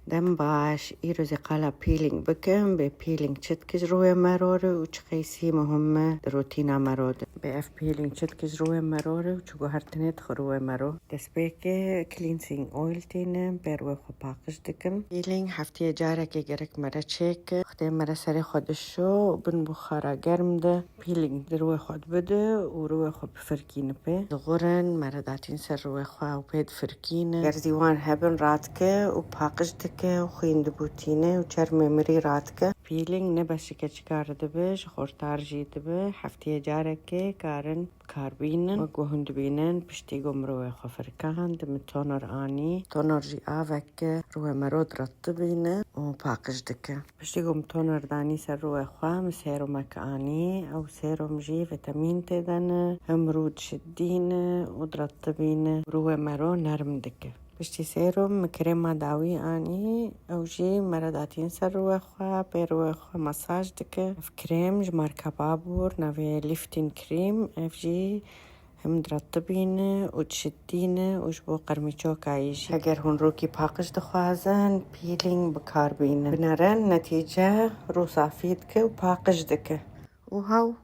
دم باش إيروزي قالا بيلينج بكم ببيلينج تشتكز روي مروري وشقيسي مهمة روتينا مرود بأف بيلينج تشتكز روي مروري وشقو هرتنيت خروي مرو دسبيكي كلينسينج اويل تينم بروي خو باقش دكم بيلينج هفتية جارك يجرك مرة تشيك خدي مرة سري خودشو بن بخارا گرم ده بيلينج دروي خود بده وروي خو بفركين بي زغورن مرة داتين سر روي خو او بيد فركين گرزيوان هبن راتكه وباقش دكه وخين دبوتينه وچرمي مري راتكه بيلينج نبشكه چكار دبش خورتار جي دبه هفتية جارك كارن كاربينن وقو هندبينن بشتي قوم روي خو فركان دم تونر آني تونر جي آوك روي مرود رطبينه وباقش دكه بشتي قوم تونر داني سر روي خو سيروم آني أو سيروم جي فيتامين تدن همرود شدينه ودرطبينه روي مرو نرم دكه بشتي سيروم كريمة داوي آني أو جي مرداتين سر روي خو بروي خو مساج دكه اف كريم جماركا بابور نوي ليفتين كريم اف جي هم درطبينه وتشدينه وجبو قرميچو كايجي اگر هون روكي باقش دخوازن بيلينج بكاربينه بنرن نتيجة رو صافيدك وباقش دكه وهاو